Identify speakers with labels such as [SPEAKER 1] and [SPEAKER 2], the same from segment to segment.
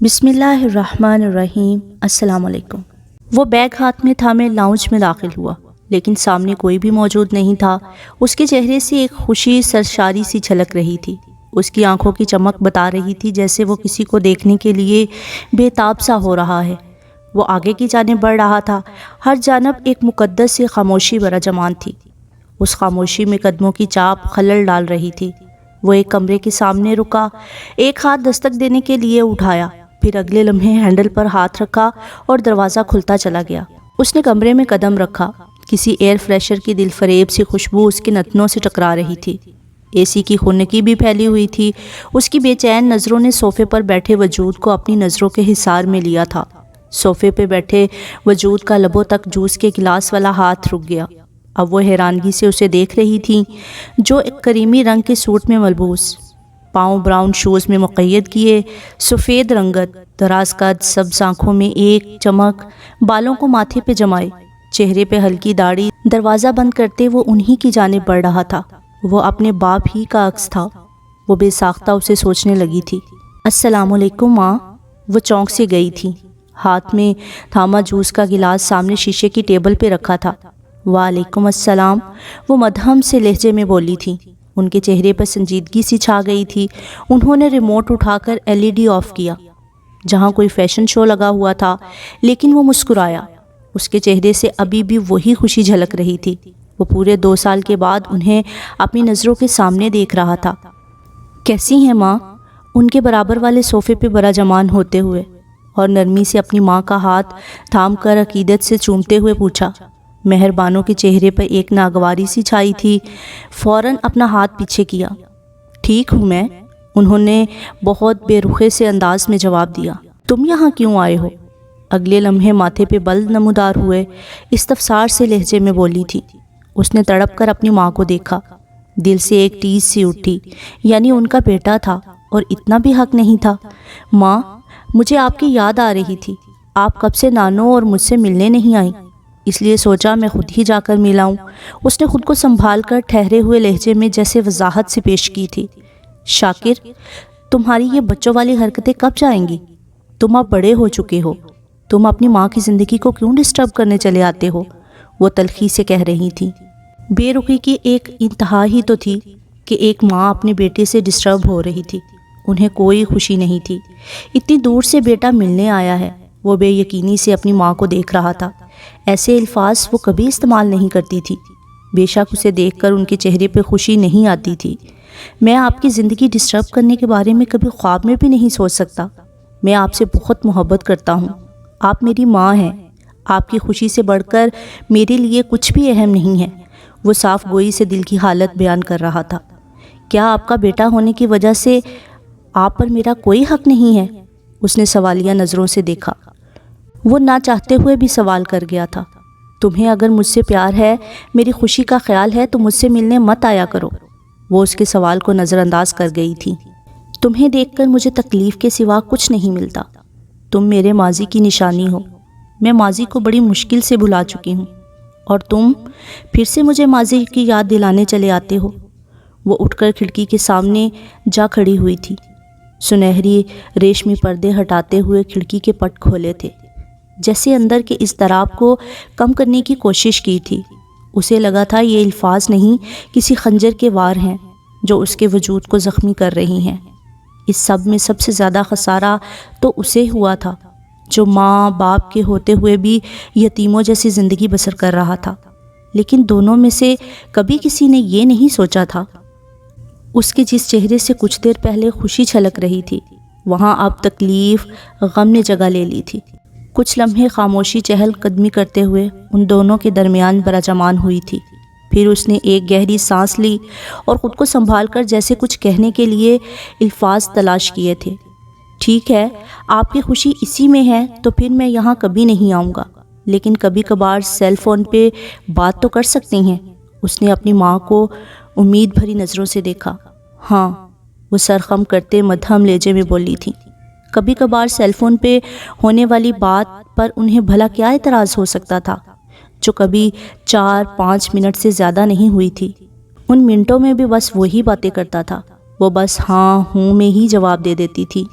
[SPEAKER 1] بسم اللہ الرحمن الرحیم۔ السلام علیکم۔ وہ بیگ ہاتھ میں تھا، میں لاؤنج میں داخل ہوا، لیکن سامنے کوئی بھی موجود نہیں تھا۔ اس کے چہرے سے ایک خوشی سرشاری سی جھلک رہی تھی۔ اس کی آنکھوں کی چمک بتا رہی تھی جیسے وہ کسی کو دیکھنے کے لیے بے تاب سا ہو رہا ہے۔ وہ آگے کی جانب بڑھ رہا تھا۔ ہر جانب ایک مقدس سی خاموشی براجمان تھی۔ اس خاموشی میں قدموں کی چاپ خلل ڈال رہی تھی۔ وہ ایک کمرے کے سامنے رکا، ایک ہاتھ دستک دینے کے لیے اٹھایا، پھر اگلے لمحے ہینڈل پر ہاتھ رکھا اور دروازہ کھلتا چلا گیا۔ اس نے کمرے میں قدم رکھا۔ کسی ایئر فریشر کی دل فریب سی خوشبو اس کے نتنوں سے ٹکرا رہی تھی۔ اے سی کی خنکی بھی پھیلی ہوئی تھی۔ اس کی بے چین نظروں نے صوفے پر بیٹھے وجود کو اپنی نظروں کے حصار میں لیا تھا۔ صوفے پہ بیٹھے وجود کا لبوں تک جوس کے گلاس والا ہاتھ رک گیا۔ اب وہ حیرانگی سے اسے دیکھ رہی تھی، جو ایک کریمی رنگ کے سوٹ میں ملبوس، پاؤں براؤن شوز میں مقید کیے، سفید رنگت، دراز قد، سبز آنکھوں میں ایک چمک، بالوں کو ماتھے پہ جمائے، چہرے پہ ہلکی داڑھی، دروازہ بند کرتے وہ انہی کی جانب بڑھ رہا تھا۔ وہ اپنے باپ ہی کا عکس تھا۔ وہ بے ساختہ اسے سوچنے لگی تھی۔ السلام علیکم ماں۔ وہ چونک سے گئی تھی۔ ہاتھ میں تھاما جوس کا گلاس سامنے شیشے کی ٹیبل پہ رکھا تھا۔ وعلیکم السلام، وہ مدھم سے لہجے میں بولی تھی۔ ان کے چہرے پر سنجیدگی سی چھا گئی تھی۔ انہوں نے ریموٹ اٹھا کر LED آف کیا۔ جہاں کوئی فیشن شو لگا ہوا تھا، لیکن وہ مسکرایا۔ اس کے چہرے سے ابھی بھی وہی خوشی جھلک رہی تھی۔ وہ پورے 2 سال کے بعد انہیں اپنی نظروں کے سامنے دیکھ رہا تھا۔ کیسی ہیں ماں؟ ان کے برابر والے صوفے پہ براجمان ہوتے ہوئے اور نرمی سے اپنی ماں کا ہاتھ تھام کر عقیدت سے چومتے ہوئے پوچھا۔ مہربانوں کے چہرے پر ایک ناگواری سی چھائی تھی۔ فوراً اپنا ہاتھ پیچھے کیا۔ ٹھیک ہوں میں، انہوں نے بہت بے رخے سے انداز میں جواب دیا۔ تم یہاں کیوں آئے ہو؟ اگلے لمحے ماتھے پہ بل نمودار ہوئے، استفسار سے لہجے میں بولی تھی۔ اس نے تڑپ کر اپنی ماں کو دیکھا۔ دل سے ایک ٹیز سی اٹھی، یعنی ان کا بیٹا تھا اور اتنا بھی حق نہیں تھا۔ ماں، مجھے آپ کی یاد آ رہی تھی۔ آپ کب سے نانو اور مجھ سے ملنے نہیں آئیں، اس لیے سوچا میں خود ہی جا کر ملاؤں۔ اس نے خود کو سنبھال کر ٹھہرے ہوئے لہجے میں جیسے وضاحت سے پیش کی تھی۔ شاکر، تمہاری یہ بچوں والی حرکتیں کب جائیں گی؟ تم اب بڑے ہو چکے ہو، تم اپنی ماں کی زندگی کو کیوں ڈسٹرب کرنے چلے آتے ہو؟ وہ تلخی سے کہہ رہی تھی۔ بے رخی کی ایک انتہا ہی تو تھی کہ ایک ماں اپنے بیٹے سے ڈسٹرب ہو رہی تھی۔ انہیں کوئی خوشی نہیں تھی۔ اتنی دور سے بیٹا ملنے آیا ہے۔ وہ بے یقینی سے اپنی ماں کو دیکھ رہا تھا۔ ایسے الفاظ وہ کبھی استعمال نہیں کرتی تھی۔ بے شک اسے دیکھ کر ان کے چہرے پہ خوشی نہیں آتی تھی۔ میں آپ کی زندگی ڈسٹرب کرنے کے بارے میں کبھی خواب میں بھی نہیں سوچ سکتا۔ میں آپ سے بہت محبت کرتا ہوں۔ آپ میری ماں ہیں۔ آپ کی خوشی سے بڑھ کر میرے لیے کچھ بھی اہم نہیں ہے۔ وہ صاف گوئی سے دل کی حالت بیان کر رہا تھا۔ کیا آپ کا بیٹا ہونے کی وجہ سے آپ پر میرا کوئی حق نہیں ہے؟ اس نے سوالیہ نظروں سے دیکھا۔ وہ نہ چاہتے ہوئے بھی سوال کر گیا تھا۔ تمہیں اگر مجھ سے پیار ہے، میری خوشی کا خیال ہے تو مجھ سے ملنے مت آیا کرو۔ وہ اس کے سوال کو نظر انداز کر گئی تھی۔ تمہیں دیکھ کر مجھے تکلیف کے سوا کچھ نہیں ملتا۔ تم میرے ماضی کی نشانی ہو۔ میں ماضی کو بڑی مشکل سے بھلا چکی ہوں، اور تم پھر سے مجھے ماضی کی یاد دلانے چلے آتے ہو۔ وہ اٹھ کر کھڑکی کے سامنے جا کھڑی ہوئی تھی۔ سنہری ریشمی پردے ہٹاتے ہوئے کھڑکی کے پٹ کھولے تھے، جیسے اندر کے اضطراب کو کم کرنے کی کوشش کی تھی۔ اسے لگا تھا یہ الفاظ نہیں، کسی خنجر کے وار ہیں جو اس کے وجود کو زخمی کر رہی ہیں۔ اس سب میں سب سے زیادہ خسارہ تو اسے ہوا تھا، جو ماں باپ کے ہوتے ہوئے بھی یتیموں جیسی زندگی بسر کر رہا تھا۔ لیکن دونوں میں سے کبھی کسی نے یہ نہیں سوچا تھا، اس کے جس چہرے سے کچھ دیر پہلے خوشی چھلک رہی تھی، وہاں اب تکلیف، غم نے جگہ لے لی تھی۔ کچھ لمحے خاموشی چہل قدمی کرتے ہوئے ان دونوں کے درمیان براجمان ہوئی تھی۔ پھر اس نے ایک گہری سانس لی اور خود کو سنبھال کر جیسے کچھ کہنے کے لیے الفاظ تلاش کیے تھے۔ ٹھیک ہے، آپ کی خوشی اسی میں ہے تو پھر میں یہاں کبھی نہیں آؤں گا، لیکن کبھی کبھار سیل فون پہ بات تو کر سکتے ہیں۔ اس نے اپنی ماں کو امید بھری نظروں سے دیکھا۔ ہاں، وہ سر خم کرتے مدھم لہجے میں بولی تھی۔ کبھی کبھار سیل فون پہ ہونے والی بات پر انہیں بھلا کیا اعتراض ہو سکتا تھا، جو کبھی 4-5 منٹ سے زیادہ نہیں ہوئی تھی۔ ان منٹوں میں بھی بس وہی باتیں کرتا تھا۔ وہ بس ہاں ہوں میں ہی جواب دے دیتی تھی۔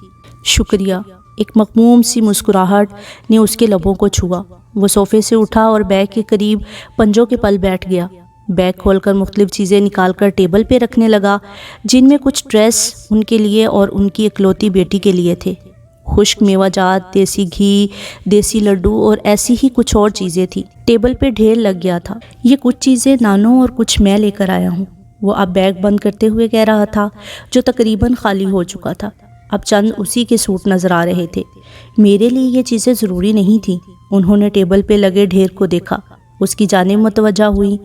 [SPEAKER 1] شکریہ، ایک مغموم سی مسکراہٹ نے اس کے لبوں کو چھوا۔ وہ صوفے سے اٹھا اور بیگ کے قریب پنجوں کے پل بیٹھ گیا۔ بیگ کھول کر مختلف چیزیں نکال کر ٹیبل پہ رکھنے لگا، جن میں کچھ ڈریس ان کے لیے اور ان کی اکلوتی بیٹی کے لیے تھے۔ خشک میوہ جات، دیسی گھی، دیسی لڈو اور ایسی ہی کچھ اور چیزیں تھیں۔ ٹیبل پہ ڈھیر لگ گیا تھا۔ یہ کچھ چیزیں نانو اور کچھ میں لے کر آیا ہوں، وہ اب بیگ بند کرتے ہوئے کہہ رہا تھا، جو تقریباً خالی ہو چکا تھا۔ اب چند اسی کے سوٹ نظر آ رہے تھے۔ میرے لیے یہ چیزیں ضروری نہیں تھیں۔ انہوں نے ٹیبل پہ لگے ڈھیر کو دیکھا، اس کی جانب متوجہ ہوئی۔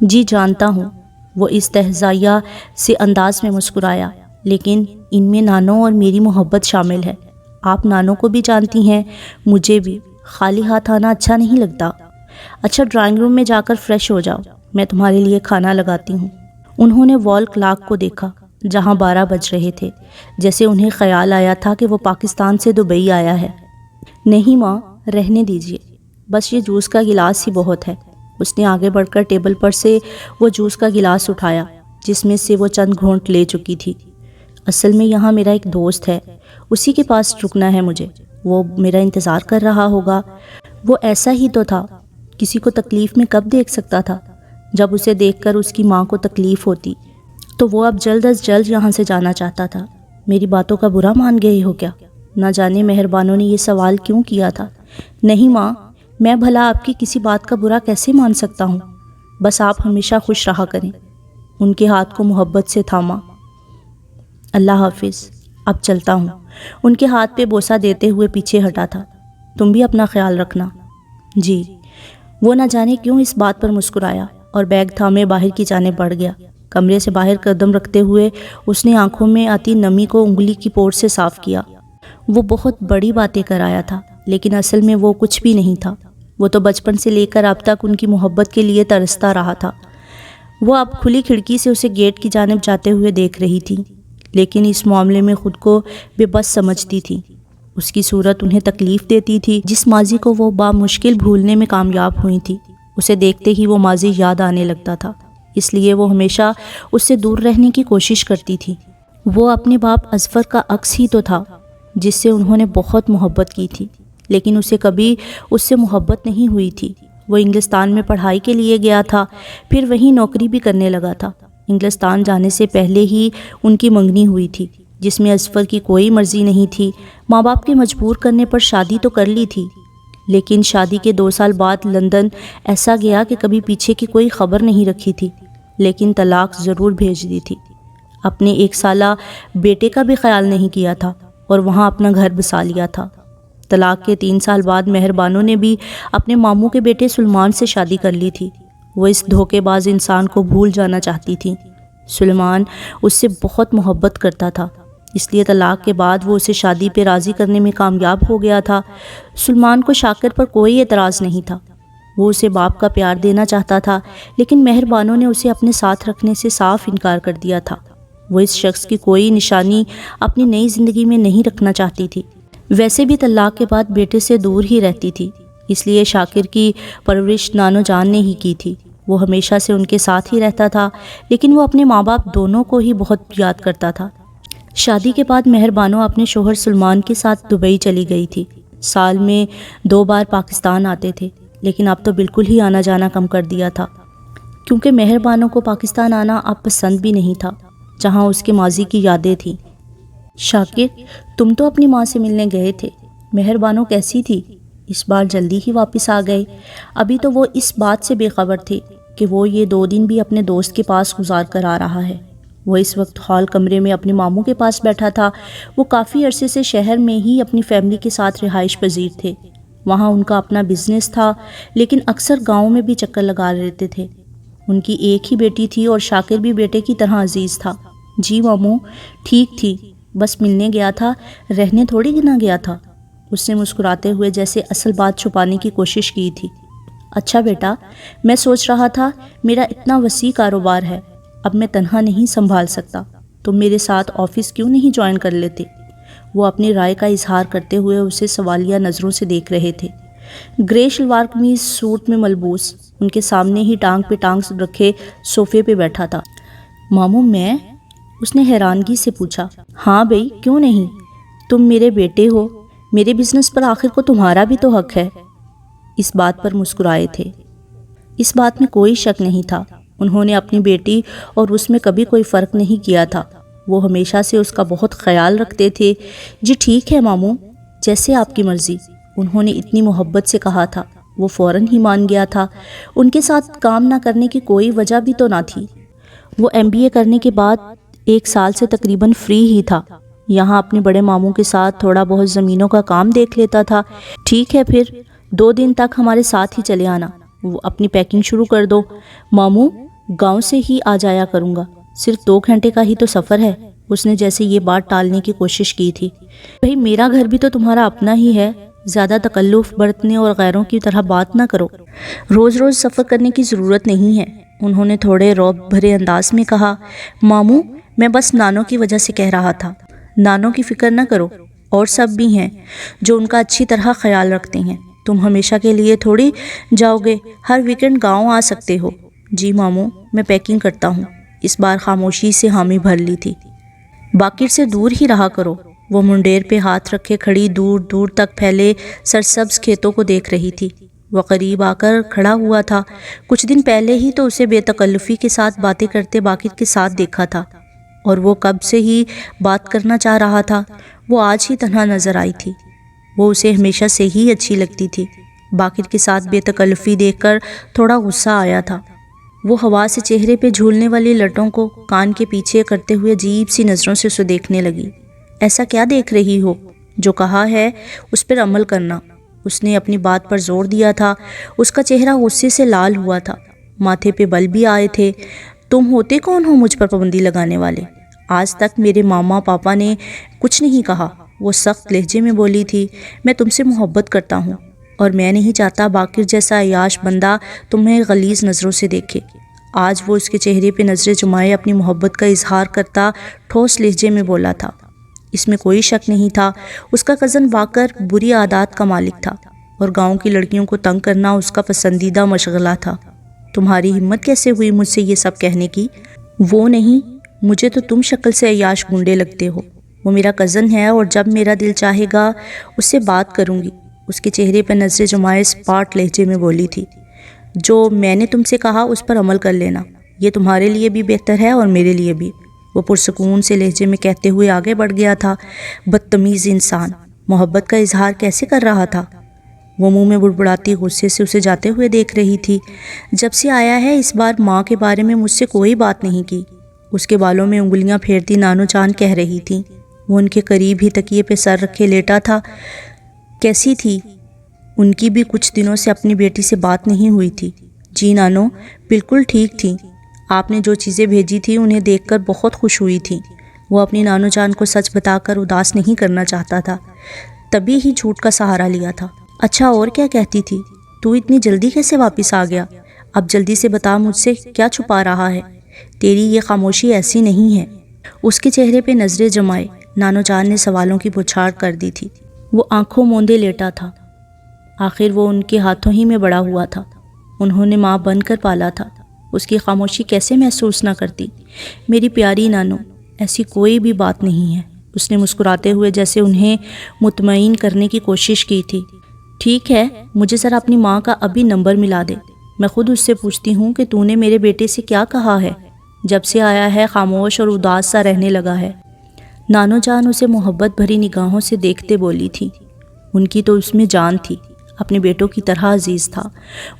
[SPEAKER 1] جی جانتا ہوں، وہ استہزائیہ سے انداز میں مسکرایا، لیکن ان میں نانو اور میری محبت شامل ہے۔ آپ نانو کو بھی جانتی ہیں، مجھے بھی۔ خالی ہاتھ آنا اچھا نہیں لگتا۔ اچھا، ڈرائنگ روم میں جا کر فریش ہو جاؤ، میں تمہارے لیے کھانا لگاتی ہوں۔ انہوں نے وال کلاک کو دیکھا، جہاں 12 بج رہے تھے، جیسے انہیں خیال آیا تھا کہ وہ پاکستان سے دبئی آیا ہے۔ نہیں ماں، رہنے دیجیے، بس یہ جوس کا گلاس ہی بہت ہے۔ اس نے آگے بڑھ کر ٹیبل پر سے وہ جوس کا گلاس اٹھایا، جس میں سے وہ چند گھونٹ لے چکی تھی۔ اصل میں یہاں میرا ایک دوست ہے، اسی کے پاس رکنا ہے مجھے، وہ میرا انتظار کر رہا ہوگا۔ وہ ایسا ہی تو تھا، کسی کو تکلیف میں کب دیکھ سکتا تھا؟ جب اسے دیکھ کر اس کی ماں کو تکلیف ہوتی تو وہ اب جلد از جلد یہاں سے جانا چاہتا تھا۔ میری باتوں کا برا مان گئے ہو کیا؟ نہ جانے مہربانوں نے یہ سوال کیوں کیا تھا۔ نہیں ماں، میں بھلا آپ کی کسی بات کا برا کیسے مان سکتا ہوں؟ بس آپ ہمیشہ خوش رہا کریں۔ ان کے ہاتھ کو محبت سے تھاما۔ اللہ حافظ، اب چلتا ہوں۔ ان کے ہاتھ پہ بوسہ دیتے ہوئے پیچھے ہٹا تھا۔ تم بھی اپنا خیال رکھنا۔ جی۔ وہ نہ جانے کیوں اس بات پر مسکرایا اور بیگ تھامے باہر کی جانب بڑھ گیا۔ کمرے سے باہر قدم رکھتے ہوئے اس نے آنکھوں میں آتی نمی کو انگلی کی پوٹ سے صاف کیا۔ وہ بہت بڑی باتیں کر آیا تھا، لیکن اصل میں وہ کچھ بھی نہیں تھا۔ وہ تو بچپن سے لے کر اب تک ان کی محبت کے لیے ترستا رہا تھا۔ وہ اب کھلی کھڑکی سے اسے گیٹ کی جانب جاتے ہوئے دیکھ رہی تھی، لیکن اس معاملے میں خود کو بے بس سمجھتی تھی۔ اس کی صورت انہیں تکلیف دیتی تھی، جس ماضی کو وہ بامشکل بھولنے میں کامیاب ہوئی تھی۔ اسے دیکھتے ہی وہ ماضی یاد آنے لگتا تھا، اس لیے وہ ہمیشہ اس سے دور رہنے کی کوشش کرتی تھی۔ وہ اپنے باپ اظفر کا عکس ہی تو تھا، جس سے انہوں نے بہت محبت کی تھی، لیکن اسے کبھی اس سے محبت نہیں ہوئی تھی۔ وہ انگلستان میں پڑھائی کے لیے گیا تھا، پھر وہیں نوکری بھی کرنے لگا تھا۔ انگلستان جانے سے پہلے ہی ان کی منگنی ہوئی تھی، جس میں اظفر کی کوئی مرضی نہیں تھی۔ ماں باپ کے مجبور کرنے پر شادی تو کر لی تھی، لیکن شادی کے 2 سال بعد لندن ایسا گیا کہ کبھی پیچھے کی کوئی خبر نہیں رکھی تھی، لیکن طلاق ضرور بھیج دی تھی۔ اپنے 1 سالہ بیٹے کا بھی خیال نہیں کیا تھا اور وہاں اپنا گھر بسا لیا تھا۔ طلاق کے 3 سال بعد مہربانوں نے بھی اپنے ماموں کے بیٹے سلمان سے شادی کر لی تھی۔ وہ اس دھوکے باز انسان کو بھول جانا چاہتی تھی۔ سلمان اس سے بہت محبت کرتا تھا، اس لیے طلاق کے بعد وہ اسے شادی پہ راضی کرنے میں کامیاب ہو گیا تھا۔ سلمان کو شاکر پر کوئی اعتراض نہیں تھا، وہ اسے باپ کا پیار دینا چاہتا تھا، لیکن مہربانوں نے اسے اپنے ساتھ رکھنے سے صاف انکار کر دیا تھا۔ وہ اس شخص کی کوئی نشانی اپنی نئی زندگی میں نہیں رکھنا چاہتی تھی۔ ویسے بھی طلاق کے بعد بیٹے سے دور ہی رہتی تھی، اس لیے شاکر کی پرورش نانو جان نے ہی کی تھی۔ وہ ہمیشہ سے ان کے ساتھ ہی رہتا تھا، لیکن وہ اپنے ماں باپ دونوں کو ہی بہت یاد کرتا تھا۔ شادی کے بعد مہربانوں اپنے شوہر سلمان کے ساتھ دبئی چلی گئی تھی۔ سال میں 2 بار پاکستان آتے تھے، لیکن اب تو بالکل ہی آنا جانا کم کر دیا تھا، کیونکہ مہربانوں کو پاکستان آنا اب پسند بھی نہیں تھا، جہاں اس کے ماضی کی یادیں تھیں۔ شاکر، تم تو اپنی ماں سے ملنے گئے تھے، مہربانوں کیسی تھی؟ اس بار جلدی ہی واپس آ گئے۔ ابھی تو وہ اس بات سے بے خبر تھے کہ وہ یہ 2 دن بھی اپنے دوست کے پاس گزار کر آ رہا ہے۔ وہ اس وقت ہال کمرے میں اپنے ماموں کے پاس بیٹھا تھا۔ وہ کافی عرصے سے شہر میں ہی اپنی فیملی کے ساتھ رہائش پذیر تھے۔ وہاں ان کا اپنا بزنس تھا، لیکن اکثر گاؤں میں بھی چکر لگا لیتے تھے۔ ان کی ایک ہی بیٹی تھی اور شاکر بھی بیٹے کی طرح عزیز تھا۔ جی ماموں، ٹھیک تھی، بس ملنے گیا تھا، رہنے تھوڑی نہ گیا تھا۔ اس نے مسکراتے ہوئے جیسے اصل بات چھپانے کی کوشش کی تھی۔ اچھا بیٹا، میں سوچ رہا تھا میرا اتنا وسیع کاروبار ہے، اب میں تنہا نہیں سنبھال سکتا، تم میرے ساتھ آفس کیوں نہیں جوائن کر لیتے؟ وہ اپنی رائے کا اظہار کرتے ہوئے اسے سوالیہ نظروں سے دیکھ رہے تھے۔ گرے شلوار قمیض سوٹ میں ملبوس ان کے سامنے ہی ٹانگ پہ ٹانگ رکھے صوفے پہ بیٹھا تھا۔ ماموں میں؟ اس نے حیرانگی سے پوچھا۔ ہاں بھئی، کیوں نہیں؟ تم میرے بیٹے ہو، میرے بزنس پر آخر کو تمہارا بھی تو حق ہے۔ اس بات پر مسکرائے تھے۔ اس بات میں کوئی شک نہیں تھا، انہوں نے اپنی بیٹی اور اس میں کبھی کوئی فرق نہیں کیا تھا۔ وہ ہمیشہ سے اس کا بہت خیال رکھتے تھے۔ جی ٹھیک ہے ماموں، جیسے آپ کی مرضی، انہوں نے اتنی محبت سے کہا تھا۔ وہ فوراً ہی مان گیا تھا۔ ان کے ساتھ کام نہ کرنے کی کوئی وجہ بھی تو نہ تھی۔ وہ MBA کرنے کے بعد 1 سال سے تقریباً فری ہی تھا۔ یہاں اپنے بڑے ماموں کے ساتھ تھوڑا بہت زمینوں کا کام دیکھ لیتا تھا۔ ٹھیک ہے پھر 2 دن تک ہمارے ساتھ ہی چلے آنا۔ وہ اپنی پیکنگ شروع کر دو ماموں، گاؤں سے ہی آ جایا کروں گا، صرف 2 گھنٹے کا ہی تو سفر ہے۔ اس نے جیسے یہ بات ٹالنے کی کوشش کی تھی۔ بھئی میرا گھر بھی تو تمہارا اپنا ہی ہے، زیادہ تکلف برتنے اور غیروں کی طرح بات نہ کرو۔ روز روز سفر کرنے کی ضرورت نہیں ہے، انہوں نے تھوڑے رعب بھرے انداز میں کہا۔ ماموں میں بس نانو کی وجہ سے کہہ رہا تھا۔ نانو کی فکر نہ کرو، اور سب بھی ہیں جو ان کا اچھی طرح خیال رکھتے ہیں۔ تم ہمیشہ کے لیے تھوڑی جاؤ گے، ہر ویکنڈ گاؤں آ سکتے ہو۔ جی ماموں میں پیکنگ کرتا ہوں۔ اس بار خاموشی سے حامی بھر لی تھی۔ باقر سے دور ہی رہا کرو۔ وہ منڈیر پہ ہاتھ رکھے کھڑی دور دور تک پھیلے سرسبز کھیتوں کو دیکھ رہی تھی۔ وہ قریب آ کر کھڑا ہوا تھا۔ کچھ دن پہلے ہی تو اسے بے تکلفی کے ساتھ باتیں کرتے باقر کے ساتھ دیکھا تھا، اور وہ کب سے ہی بات کرنا چاہ رہا تھا۔ وہ آج ہی تنہا نظر آئی تھی۔ وہ اسے ہمیشہ سے ہی اچھی لگتی تھی۔ باقر کے ساتھ بے تکلفی دیکھ کر تھوڑا غصہ آیا تھا۔ وہ ہوا سے چہرے پہ جھولنے والی لٹوں کو کان کے پیچھے کرتے ہوئے عجیب سی نظروں سے اسے دیکھنے لگی۔ ایسا کیا دیکھ رہی ہو؟ جو کہا ہے اس پر عمل کرنا۔ اس نے اپنی بات پر زور دیا تھا۔ اس کا چہرہ غصے سے لال ہوا تھا، ماتھے پہ بل بھی آئے تھے۔ تم ہوتے کون ہو مجھ پر پابندی لگانے والے؟ آج تک میرے ماما پاپا نے کچھ نہیں کہا۔ وہ سخت لہجے میں بولی تھی۔ میں تم سے محبت کرتا ہوں، اور میں نہیں چاہتا باقر جیسا عیاش بندہ تمہیں غلیظ نظروں سے دیکھے۔ آج وہ اس کے چہرے پہ نظریں جمائے اپنی محبت کا اظہار کرتا ٹھوس لہجے میں بولا تھا۔ اس میں کوئی شک نہیں تھا، اس کا کزن باقر بری عادات کا مالک تھا، اور گاؤں کی لڑکیوں کو تنگ کرنا اس کا پسندیدہ مشغلہ تھا۔ تمہاری ہمت کیسے ہوئی مجھ سے یہ سب کہنے کی؟ وہ نہیں، مجھے تو تم شکل سے عیاش گنڈے لگتے ہو۔ وہ میرا کزن ہے، اور جب میرا دل چاہے گا اس سے بات کروں گی۔ اس کے چہرے پر نظریں جمائے سپاٹ لہجے میں بولی تھی۔ جو میں نے تم سے کہا اس پر عمل کر لینا، یہ تمہارے لیے بھی بہتر ہے اور میرے لیے بھی۔ وہ پرسکون سے لہجے میں کہتے ہوئے آگے بڑھ گیا تھا۔ بدتمیز انسان محبت کا اظہار کیسے کر رہا تھا؟ وہ منہ میں بڑبڑاتی غصے سے اسے جاتے ہوئے دیکھ رہی تھی۔ جب سے آیا ہے اس بار ماں کے بارے میں مجھ سے کوئی بات نہیں کی۔ اس کے بالوں میں انگلیاں پھیرتی نانو جان کہہ رہی تھی۔ وہ ان کے قریب ہی تکیے پہ سر رکھے لیٹا تھا۔ کیسی تھی؟ ان کی بھی کچھ دنوں سے اپنی بیٹی سے بات نہیں ہوئی تھی۔ جی نانو بالکل ٹھیک تھی، آپ نے جو چیزیں بھیجی تھی انہیں دیکھ کر بہت خوش ہوئی تھی۔ وہ اپنی نانو جان کو سچ بتا کر اداس نہیں کرنا چاہتا تھا، تبھی ہی جھوٹ کا سہارا لیا تھا۔ اچھا اور کیا کہتی تھی؟ تو اتنی جلدی کیسے واپس آ گیا؟ اب جلدی سے بتا، مجھ سے کیا چھپا رہا ہے؟ تیری یہ خاموشی ایسی نہیں ہے۔ اس کے چہرے پہ نظریں جمائے نانو جان نے سوالوں کی بوچھاڑ کر دی تھی۔ وہ آنکھوں موندے لیٹا تھا۔ آخر وہ ان کے ہاتھوں ہی میں بڑا ہوا تھا، انہوں نے ماں بن کر پالا تھا۔ اس کی خاموشی کیسے محسوس نہ کرتی؟ میری پیاری نانو، ایسی کوئی بھی بات نہیں ہے، اس نے مسکراتے ہوئے جیسے انہیں مطمئن کرنے کی کوشش کی تھی۔ ٹھیک ہے، مجھے ذرا اپنی ماں کا ابھی نمبر ملا دے، میں خود اس سے پوچھتی ہوں کہ تو نے میرے بیٹے سے کیا کہا ہے۔ جب سے آیا ہے خاموش اور اداس سا رہنے لگا ہے۔ نانو جان اسے محبت بھری نگاہوں سے دیکھتے بولی تھی۔ ان کی تو اس میں جان تھی، اپنے بیٹوں کی طرح عزیز تھا،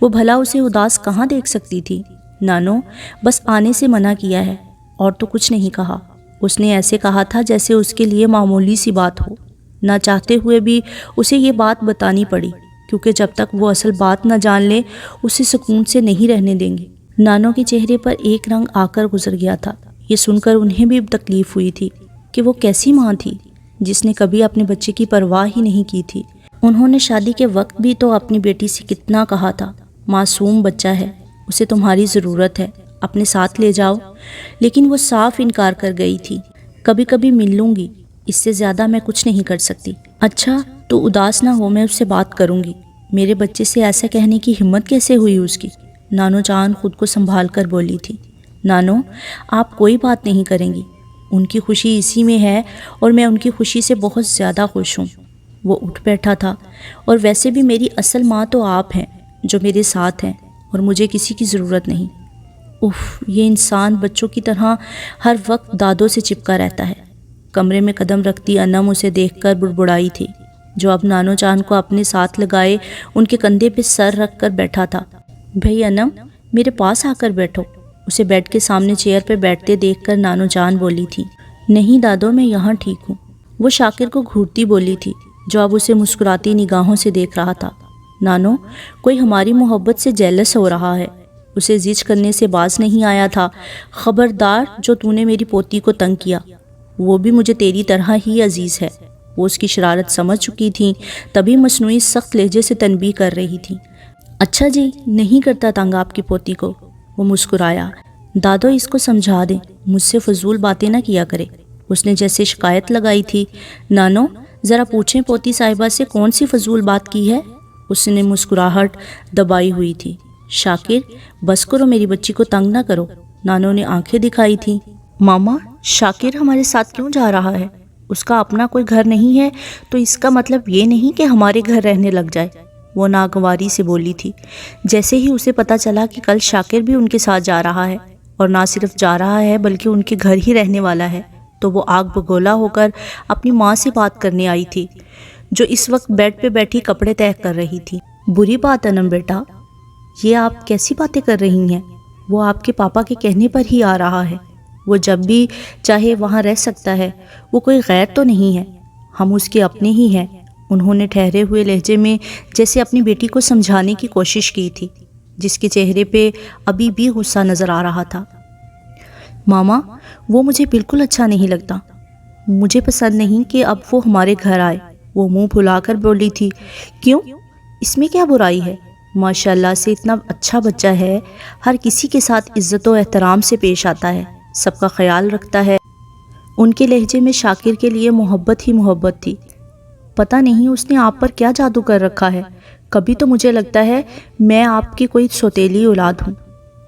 [SPEAKER 1] وہ بھلا اسے اداس کہاں دیکھ سکتی تھی؟ نانو بس آنے سے منع کیا ہے، اور تو کچھ نہیں کہا۔ اس نے ایسے کہا تھا جیسے اس کے لیے معمولی سی بات ہو، نہ چاہتے ہوئے بھی اسے یہ بات بتانی پڑی، کیونکہ جب تک وہ اصل بات نہ جان لے اسے سکون سے نہیں رہنے دیں گے۔ نانو کے چہرے پر ایک رنگ آ کر گزر گیا تھا۔ یہ سن کر انہیں بھی تکلیف ہوئی تھی کہ وہ کیسی ماں تھی جس نے کبھی اپنے بچے کی پرواہ ہی نہیں کی تھی۔ انہوں نے شادی کے وقت بھی تو اپنی بیٹی سے کتنا کہا تھا، معصوم بچہ ہے، اسے تمہاری ضرورت ہے، اپنے ساتھ لے جاؤ، لیکن وہ صاف انکار کر گئی تھی۔ کبھی کبھی مل لوں گی، اس سے زیادہ میں کچھ نہیں کر سکتی۔ اچھا تو اداس نہ ہو، میں اس سے بات کروں گی۔ میرے بچے سے ایسا کہنے کی ہمت کیسے ہوئی اس کی؟ نانو جان خود کو سنبھال کر بولی تھی۔ نانو آپ کوئی بات نہیں کریں گی، ان کی خوشی اسی میں ہے، اور میں ان کی خوشی سے بہت زیادہ خوش ہوں۔ وہ اٹھ بیٹھا تھا، اور ویسے بھی میری اصل ماں تو آپ ہیں جو میرے ساتھ ہیں، اور مجھے کسی کی ضرورت نہیں۔ اف، یہ انسان بچوں کی طرح ہر وقت دادوں سے چپکا رہتا ہے۔ کمرے میں قدم رکھتی انم اسے دیکھ کر بڑبڑائی تھی، جو اب نانو جان کو اپنے ساتھ لگائے ان کے کندھے پہ سر رکھ کر بیٹھا تھا۔ بھئی انم، میرے پاس آ کر بیٹھو، اسے بیڈ کے سامنے چیئر پہ بیٹھتے دیکھ کر نانو جان بولی تھی۔ نہیں دادو، میں یہاں ٹھیک ہوں، وہ شاکر کو گھورتی بولی تھی، جو اب اسے مسکراتی نگاہوں سے دیکھ رہا تھا۔ نانو، کوئی ہماری محبت سے جیلس ہو رہا ہے، اسے زج کرنے سے باز نہیں آیا تھا۔ خبردار، جو تو نے میری پوتی کو تنگ کیا، وہ بھی مجھے تیری طرح ہی عزیز ہے۔ وہ اس کی شرارت سمجھ چکی تھیں، تبھی مصنوعی سخت لہجے سے تنبیہ کر رہی تھی۔ اچھا جی، نہیں کرتا تنگ آپ کی پوتی کو، وہ مسکرایا۔ دادو، اس کو سمجھا دیں، مجھ سے فضول باتیں نہ کیا کرے، اس نے جیسے شکایت لگائی تھی۔ نانو، ذرا پوچھیں پوتی صاحبہ سے کون سی فضول بات کی ہے؟ اس نے مسکراہٹ دبائی ہوئی تھی۔ شاکر، بس کرو، میری بچی کو تنگ نہ کرو، نانو نے آنکھیں دکھائی تھیں۔ ماما، شاکر ہمارے ساتھ کیوں جا رہا ہے؟ اس کا اپنا کوئی گھر نہیں ہے تو اس کا مطلب یہ نہیں کہ ہمارے گھر رہنے لگ جائے، وہ ناگواری سے بولی تھی۔ جیسے ہی اسے پتہ چلا کہ کل شاکر بھی ان کے ساتھ جا رہا ہے، اور نہ صرف جا رہا ہے بلکہ ان کے گھر ہی رہنے والا ہے، تو وہ آگ بگولا ہو کر اپنی ماں سے بات کرنے آئی تھی، جو اس وقت بیڈ پہ بیٹھی کپڑے طے کر رہی تھی۔ بری بات انم بیٹا، یہ آپ کیسی باتیں کر رہی ہیں؟ وہ آپ کے پاپا کے کہنے پر ہی آ رہا ہے، وہ جب بھی چاہے وہاں رہ سکتا ہے، وہ کوئی غیر تو نہیں ہے، ہم اس کے اپنے ہی ہیں، انہوں نے ٹھہرے ہوئے لہجے میں جیسے اپنی بیٹی کو سمجھانے کی کوشش کی تھی، جس کے چہرے پہ ابھی بھی غصہ نظر آ رہا تھا۔ ماما، وہ مجھے بالکل اچھا نہیں لگتا، مجھے پسند نہیں کہ اب وہ ہمارے گھر آئے، وہ منہ پھلا کر بولی تھی۔ کیوں؟ اس میں کیا برائی ہے؟ ماشاءاللہ سے اتنا اچھا بچہ ہے، ہر کسی کے ساتھ عزت و احترام سے پیش آتا ہے، سب کا خیال رکھتا ہے۔ ان کے لہجے میں شاکر کے لیے محبت ہی محبت تھی۔ پتہ نہیں اس نے آپ پر کیا جادو کر رکھا ہے، کبھی تو مجھے لگتا ہے میں آپ کی کوئی سوتیلی اولاد ہوں،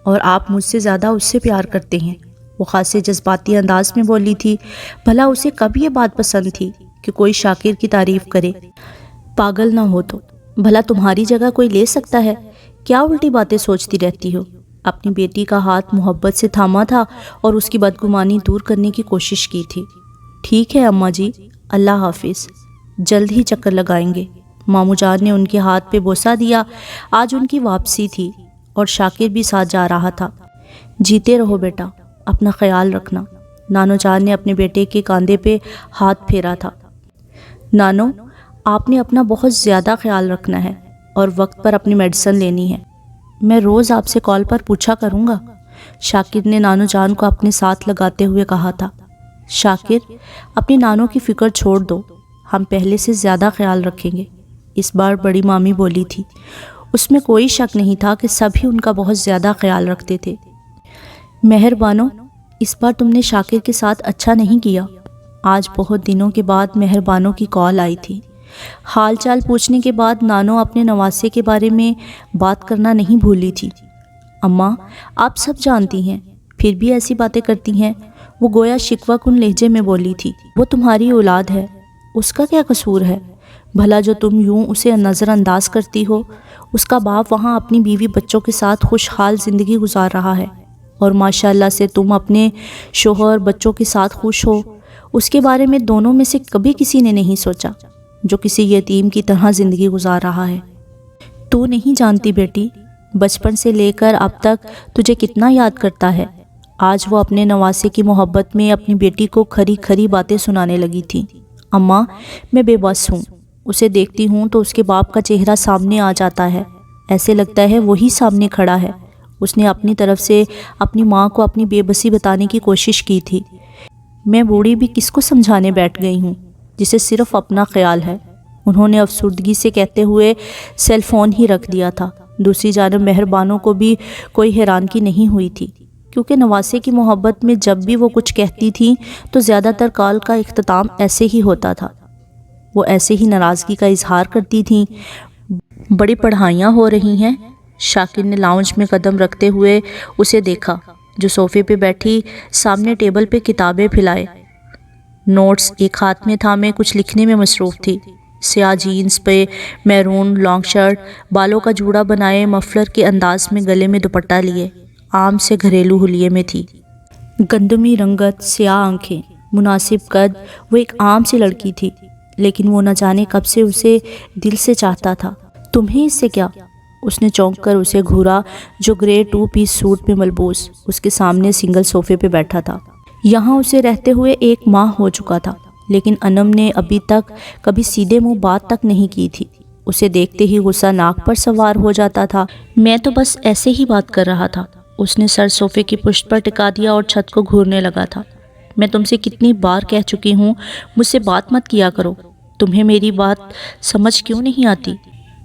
[SPEAKER 1] اور آپ مجھ سے زیادہ اس سے پیار کرتے ہیں، وہ خاصے جذباتی انداز میں بولی تھی۔ بھلا اسے کب یہ بات پسند تھی کہ کوئی شاکر کی تعریف کرے؟ پاگل نہ ہو تو، بھلا تمہاری جگہ کوئی لے سکتا ہے؟ کیا الٹی باتیں سوچتی رہتی ہو؟ اپنی بیٹی کا ہاتھ محبت سے تھاما تھا اور اس کی بدگمانی دور کرنے کی کوشش کی تھی۔ ٹھیک ہے اماں جی، اللہ حافظ، جلد ہی چکر لگائیں گے۔ ماموں جان نے ان کے ہاتھ پہ بوسہ دیا۔ آج ان کی واپسی تھی اور شاکر بھی ساتھ جا رہا تھا۔ جیتے رہو بیٹا، اپنا خیال رکھنا، نانو جان نے اپنے بیٹے کے کاندھے پہ ہاتھ پھیرا تھا۔ نانو، آپ نے اپنا بہت زیادہ خیال رکھنا ہے اور وقت پر اپنی میڈیسن لینی ہے، میں روز آپ سے کال پر پوچھا کروں گا، شاکر نے نانو جان کو اپنے ساتھ لگاتے ہوئے کہا تھا۔ شاکر، اپنی نانو کی فکر چھوڑ دو، ہم پہلے سے زیادہ خیال رکھیں گے، اس بار بڑی مامی بولی تھی۔ اس میں کوئی شک نہیں تھا کہ سب ہی ان کا بہت زیادہ خیال رکھتے تھے۔ مہربانو، اس بار تم نے شاکر کے ساتھ اچھا نہیں کیا۔ آج بہت دنوں کے بعد مہربانوں کی کال آئی تھی۔ حال چال پوچھنے کے بعد نانو اپنے نواسے کے بارے میں بات کرنا نہیں بھولی تھی۔ اماں، آپ سب جانتی ہیں، پھر بھی ایسی باتیں کرتی ہیں، وہ گویا شکوہ کن لہجے میں بولی تھی۔ وہ تمہاری اولاد ہے، اس کا کیا قصور ہے؟ بھلا جو تم یوں اسے نظر انداز کرتی ہو، اس کا باپ وہاں اپنی بیوی بچوں کے ساتھ خوشحال زندگی گزار رہا ہے، اور ماشاءاللہ سے تم اپنے شوہر بچوں کے ساتھ خوش ہو۔ اس کے بارے میں دونوں میں سے کبھی کسی نے نہیں سوچا، جو کسی یتیم کی طرح زندگی گزار رہا ہے۔ تو نہیں جانتی بیٹی، بچپن سے لے کر اب تک تجھے کتنا یاد کرتا ہے۔ آج وہ اپنے نواسے کی محبت میں اپنی بیٹی کو کھری کھری باتیں سنانے لگی تھی۔ اماں، میں بے بس ہوں، اسے دیکھتی ہوں تو اس کے باپ کا چہرہ سامنے آ جاتا ہے، ایسے لگتا ہے وہی سامنے کھڑا ہے۔ اس نے اپنی طرف سے اپنی ماں کو اپنی بے بسی بتانے کی کوشش کی تھی۔ میں بوڑھی بھی کس کو سمجھانے بیٹھ گئی ہوں، جسے صرف اپنا خیال ہے، انہوں نے افسردگی سے کہتے ہوئے سیل فون ہی رکھ دیا تھا۔ دوسری جانب مہربانوں کو بھی کوئی حیرانگی نہیں ہوئی تھی، کیونکہ نواسے کی محبت میں جب بھی وہ کچھ کہتی تھیں تو زیادہ تر کال کا اختتام ایسے ہی ہوتا تھا۔ وہ ایسے ہی ناراضگی کا اظہار کرتی تھیں۔ بڑی پڑھائیاں ہو رہی ہیں؟ شاکر نے لاؤنج میں قدم رکھتے ہوئے اسے دیکھا، جو صوفے پہ بیٹھی سامنے ٹیبل پہ کتابیں پھیلائے نوٹس ایک ہاتھ میں تھامے کچھ لکھنے میں مصروف تھی۔ سیاہ جینس پہ میرون لانگ شرٹ، بالوں کا جوڑا بنائے مفلر کے انداز میں گلے میں دوپٹہ لیے، عام سے گھریلو حلیے میں تھی۔ گندمی رنگت، سیاہ آنکھیں، مناسب قد، وہ ایک عام سی لڑکی تھی، لیکن وہ نہ جانے کب سے اسے دل سے چاہتا تھا۔ تمہیں اس سے کیا؟ اس نے چونک کر اسے گھورا جو گرے 2 پیس سوٹ میں ملبوس اس کے سامنے سنگل صوفے پہ بیٹھا تھا۔ یہاں اسے رہتے ہوئے 1 ماہ ہو چکا تھا، لیکن انم نے ابھی تک کبھی سیدھے منہ بات تک نہیں کی تھی۔ اسے دیکھتے ہی غصہ ناک پر سوار ہو جاتا تھا۔ میں تو بس ایسے ہی بات کر رہا تھا۔ اس نے سر صوفے کی پشت پر ٹکا دیا اور چھت کو گھورنے لگا تھا۔ میں تم سے کتنی بار کہہ چکی ہوں مجھ سے بات مت کیا کرو، تمہیں میری بات سمجھ کیوں نہیں آتی؟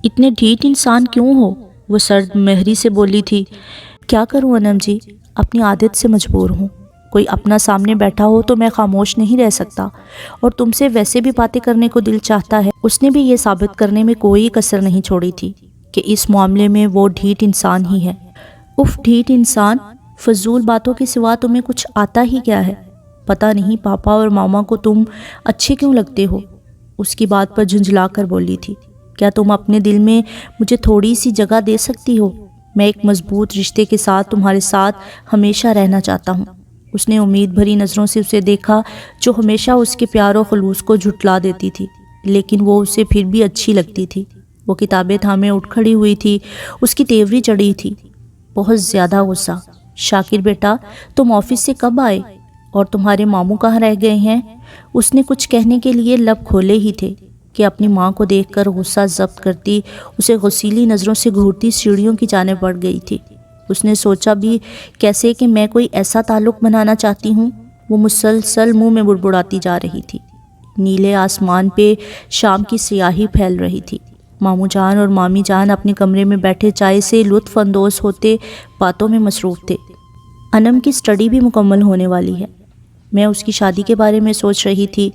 [SPEAKER 1] اتنے ڈھیٹ انسان کیوں ہو؟ وہ سرد مہری سے بولی تھی۔ کیا کروں انم جی، اپنی عادت سے مجبور ہوں۔ کوئی اپنا سامنے بیٹھا ہو تو میں خاموش نہیں رہ سکتا، اور تم سے ویسے بھی باتیں کرنے کو دل چاہتا ہے۔ اس نے بھی یہ ثابت کرنے میں کوئی کسر نہیں چھوڑی تھی کہ اس معاملے میں وہ ڈھیٹ انسان ہی ہے۔ اف ڈھیٹ انسان، فضول باتوں کے سوا تمہیں کچھ آتا ہی کیا ہے؟ پتہ نہیں پاپا اور ماما کو تم اچھے کیوں لگتے ہو؟ اس کی بات پر جھنجھلا کر بولی تھی۔ کیا تم اپنے دل میں مجھے تھوڑی سی جگہ دے سکتی ہو؟ میں ایک مضبوط رشتے کے ساتھ تمہارے ساتھ ہمیشہ رہنا چاہتا ہوں۔ اس نے امید بھری نظروں سے اسے دیکھا جو ہمیشہ اس کے پیار و خلوص کو جھٹلا دیتی تھی، لیکن وہ اسے پھر بھی اچھی لگتی تھی۔ وہ کتابیں تھامے اٹھ کھڑی ہوئی تھی، اس کی تیوری چڑھی تھی، بہت زیادہ غصہ۔ شاکر بیٹا، تم آفس سے کب آئے؟ اور تمہارے ماموں کہاں رہ گئے ہیں؟ اس نے کچھ کہنے کے لیے لب کھولے ہی تھے کہ اپنی ماں کو دیکھ کر غصہ ضبط کرتی اسے غصیلی نظروں سے گھورتی سیڑھیوں کی جانب بڑھ گئی تھی۔ اس نے سوچا بھی کیسے کہ میں کوئی ایسا تعلق بنانا چاہتی ہوں؟ وہ مسلسل منہ میں بڑبڑاتی جا رہی تھی۔ نیلے آسمان پہ شام کی سیاہی پھیل رہی تھی۔ ماموں جان اور مامی جان اپنے کمرے میں بیٹھے چائے سے لطف اندوز ہوتے باتوں میں مصروف تھے۔ انم کی سٹڈی بھی مکمل ہونے والی ہے، میں اس کی شادی کے بارے میں سوچ رہی تھی۔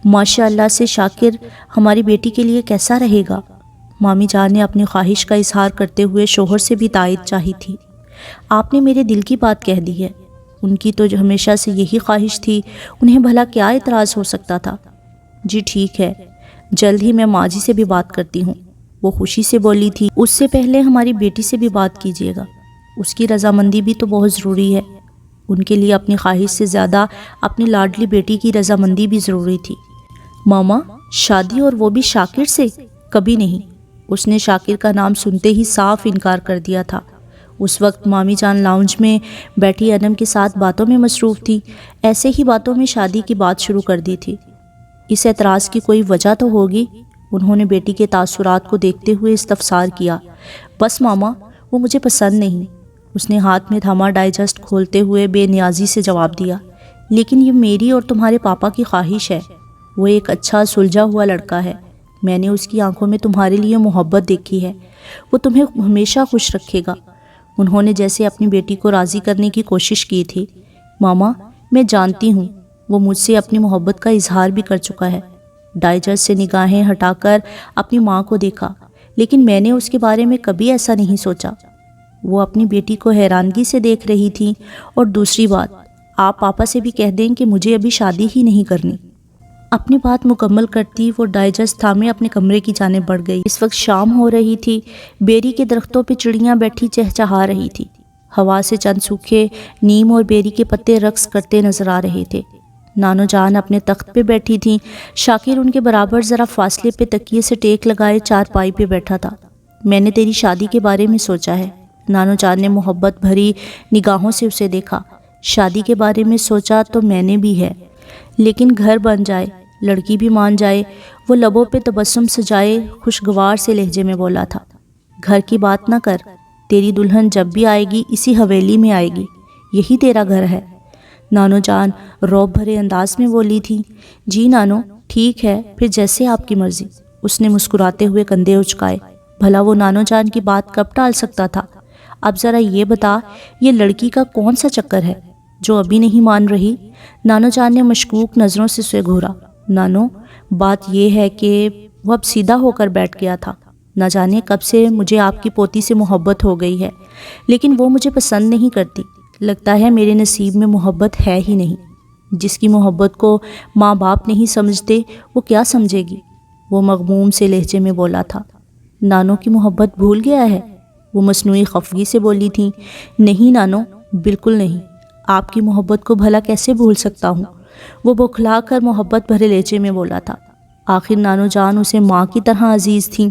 [SPEAKER 1] ماشاء اللہ سے شاکر ہماری بیٹی کے لیے کیسا رہے گا؟ مامی جان نے اپنی خواہش کا اظہار کرتے ہوئے شوہر سے بھی تائید چاہی تھی۔ آپ نے میرے دل کی بات کہہ دی ہے۔ ان کی تو ہمیشہ سے یہی خواہش تھی، انہیں بھلا کیا اعتراض ہو سکتا تھا؟ جی ٹھیک ہے، جلد ہی میں ماں جی سے بھی بات کرتی ہوں، وہ خوشی سے بولی تھی۔ اس سے پہلے ہماری بیٹی سے بھی بات کیجیے گا، اس کی رضامندی بھی تو بہت ضروری ہے۔ ان کے لیے اپنی خواہش سے زیادہ اپنی لاڈلی بیٹی کی رضامندی بھی ضروری تھی۔ ماما، شادی اور وہ بھی شاکر سے؟ کبھی نہیں۔ اس نے شاکر کا نام سنتے ہی صاف انکار کر دیا تھا۔ اس وقت مامی جان لاؤنج میں بیٹھی انم کے ساتھ باتوں میں مصروف تھی، ایسے ہی باتوں میں شادی کی بات شروع کر دی تھی۔ اس اعتراض کی کوئی وجہ تو ہوگی؟ انہوں نے بیٹی کے تاثرات کو دیکھتے ہوئے استفسار کیا۔ بس ماما، وہ مجھے پسند نہیں، اس نے ہاتھ میں تھاما ڈائجسٹ کھولتے ہوئے بے نیازی سے جواب دیا۔ لیکن یہ میری اور تمہارے پاپا کی خواہش ہے، وہ ایک اچھا سلجھا ہوا لڑکا ہے، میں نے اس کی آنکھوں میں تمہارے لیے محبت دیکھی ہے، وہ تمہیں ہمیشہ خوش رکھے گا۔ انہوں نے جیسے اپنی بیٹی کو راضی کرنے کی کوشش کی تھی۔ ماما، میں جانتی ہوں وہ مجھ سے اپنی محبت کا اظہار بھی کر چکا ہے۔ ڈائجسٹ سے نگاہیں ہٹا کر اپنی ماں کو دیکھا، لیکن میں نے اس کے بارے میں کبھی ایسا نہیں سوچا۔ وہ اپنی بیٹی کو حیرانگی سے دیکھ رہی تھی۔ اور دوسری بات، آپ پاپا سے بھی کہہ دیں کہ مجھے ابھی شادی ہی نہیں کرنی۔ اپنی بات مکمل کرتی وہ ڈائجسٹ تھامے اپنے کمرے کی جانب بڑھ گئی۔ اس وقت شام ہو رہی تھی، بیری کے درختوں پہ چڑیاں بیٹھی چہچہا رہی تھی، ہوا سے چند سوکھے نیم اور بیری کے پتے رقص کرتے نظر آ رہے تھے۔ نانو جان اپنے تخت پہ بیٹھی تھیں، شاکر ان کے برابر ذرا فاصلے پہ تکیے سے ٹیک لگائے چارپائی پہ بیٹھا تھا۔ میں نے تیری شادی کے بارے میں سوچا ہے۔ نانو جان نے محبت بھری نگاہوں سے اسے دیکھا۔ شادی کے بارے میں سوچا تو میں نے بھی ہے، لیکن گھر بن جائے، لڑکی بھی مان جائے۔ وہ لبوں پہ تبسم سجائے خوشگوار سے لہجے میں بولا تھا۔ گھر کی بات نہ کر، تیری دلہن جب بھی آئے گی اسی حویلی میں آئے گی، یہی تیرا گھر ہے۔ نانو جان رعب بھرے انداز میں بولی تھی۔ جی نانو، ٹھیک ہے، پھر جیسے آپ کی مرضی۔ اس نے مسکراتے ہوئے کندھے اچکائے۔ بھلا وہ نانو جان کی بات کب ٹال سکتا تھا؟ اب ذرا یہ بتا، یہ لڑکی کا کون سا چکر ہے جو ابھی نہیں مان رہی؟ نانو جان نے مشکوک نظروں سے اسے گھورا۔ نانو، بات یہ ہے کہ وہ اب سیدھا ہو کر بیٹھ گیا تھا۔ نہ جانے کب سے مجھے آپ کی پوتی سے محبت ہو گئی ہے، لیکن وہ مجھے پسند نہیں کرتی۔ لگتا ہے میرے نصیب میں محبت ہے ہی نہیں۔ جس کی محبت کو ماں باپ نہیں سمجھتے وہ کیا سمجھے گی؟ وہ مغموم سے لہجے میں بولا تھا۔ نانو کی محبت بھول گیا ہے؟ وہ مصنوعی خفگی سے بولی تھیں۔ نہیں نانو، بالکل نہیں، آپ کی محبت کو بھلا کیسے بھول سکتا ہوں؟ وہ بوکھلا کر محبت بھرے لہجے میں بولا تھا۔ آخر نانو جان اسے ماں کی طرح عزیز تھیں۔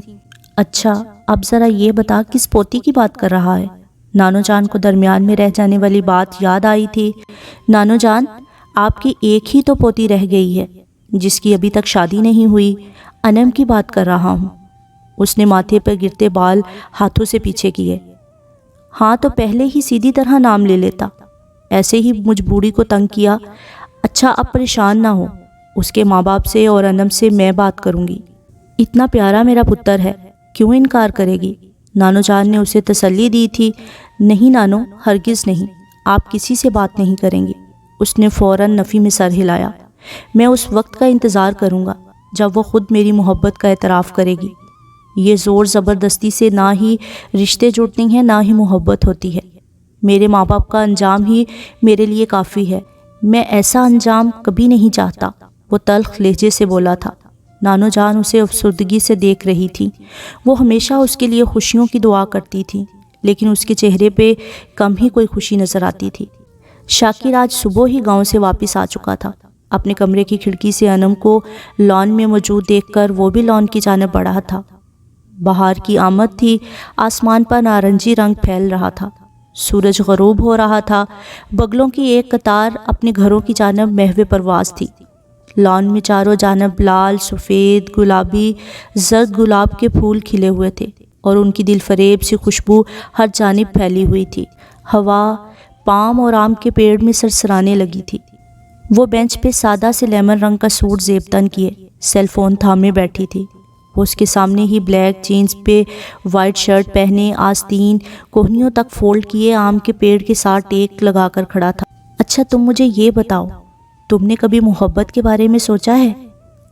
[SPEAKER 1] اچھا، اب ذرا یہ بتا کس پوتی کی بات کر رہا ہے؟ نانو جان کو درمیان میں رہ جانے والی بات یاد آئی تھی۔ نانو جان، آپ کی ایک ہی تو پوتی رہ گئی ہے جس کی ابھی تک شادی نہیں ہوئی، انم کی بات کر رہا ہوں۔ اس نے ماتھے پر گرتے بال ہاتھوں سے پیچھے کیے۔ ہاں تو پہلے ہی سیدھی طرح نام لے لیتا، ایسے ہی مجھ بوڑھی کو تنگ کیا۔ اچھا اب پریشان نہ ہو، اس کے ماں باپ سے اور انم سے میں بات کروں گی۔ اتنا پیارا میرا پتر ہے، کیوں انکار کرے گی؟ نانو جان نے اسے تسلی دی تھی۔ نہیں نانو، ہرگز نہیں، آپ کسی سے بات نہیں کریں گی۔ اس نے فوراً نفی میں سر ہلایا۔ میں اس وقت کا انتظار کروں گا جب وہ خود میری محبت کا اعتراف کرے گی۔ یہ زور زبردستی سے نہ ہی رشتے جوڑتے ہیں نہ ہی محبت ہوتی ہے۔ میرے ماں باپ کا انجام ہی میرے لیے کافی ہے، میں ایسا انجام کبھی نہیں چاہتا، وہ تلخ لہجے سے بولا تھا۔ نانو جان اسے افسردگی سے دیکھ رہی تھی۔ وہ ہمیشہ اس کے لیے خوشیوں کی دعا کرتی تھی، لیکن اس کے چہرے پہ کم ہی کوئی خوشی نظر آتی تھی۔ شاکر آج صبح ہی گاؤں سے واپس آ چکا تھا۔ اپنے کمرے کی کھڑکی سے انم کو لان میں موجود دیکھ کر وہ بھی لان کی جانب بڑھا تھا۔ بہار کی آمد تھی، آسمان پر نارنجی رنگ پھیل رہا تھا، سورج غروب ہو رہا تھا، بگلوں کی ایک قطار اپنے گھروں کی جانب محو پرواز تھی۔ لان میں چاروں جانب لال، سفید، گلابی، زرد گلاب کے پھول کھلے ہوئے تھے اور ان کی دل فریب سی خوشبو ہر جانب پھیلی ہوئی تھی۔ ہوا پام اور آم کے پیڑ میں سرسرانے لگی تھی۔ وہ بینچ پہ سادہ سے لیمن رنگ کا سوٹ زیب تن کیے سیل فون تھامے بیٹھی تھی۔ وہ اس کے سامنے ہی بلیک جینز پہ وائٹ شرٹ پہنے، آستین کوہنیوں تک فولڈ کیے، آم کے پیڑ کے ساتھ ٹیک لگا کر کھڑا تھا۔ اچھا تم مجھے یہ بتاؤ، تم نے کبھی محبت کے بارے میں سوچا ہے؟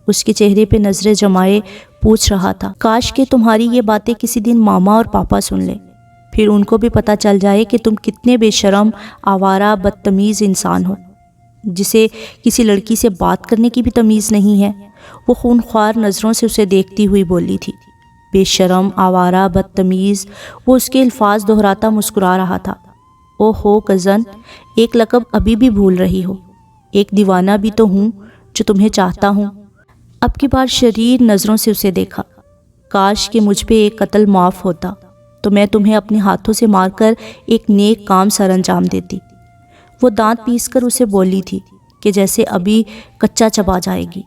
[SPEAKER 1] اس کے چہرے پہ نظریں جمائے پوچھ رہا تھا۔ کاش کہ تمہاری یہ باتیں کسی دن ماما اور پاپا سن لیں، پھر ان کو بھی پتہ چل جائے کہ تم کتنے بے شرم، آوارہ، بدتمیز انسان ہو، جسے کسی لڑکی سے بات کرنے کی بھی تمیز نہیں ہے۔ وہ خونخوار نظروں سے اسے دیکھتی ہوئی بولی تھی۔ بے شرم، آوارہ، بدتمیز، وہ اس کے الفاظ دہراتا مسکرا رہا تھا۔ او ہو کزن، ایک لقب ابھی بھی بھول رہی ہو، ایک دیوانہ بھی تو ہوں جو تمہیں چاہتا ہوں۔ اب کی بار شریر نظروں سے اسے دیکھا۔ کاش کہ مجھ پہ ایک قتل معاف ہوتا تو میں تمہیں اپنے ہاتھوں سے مار کر ایک نیک کام سر انجام دیتی۔ وہ دانت پیس کر اسے بولی تھی کہ جیسے ابھی کچا چبا جائے گی۔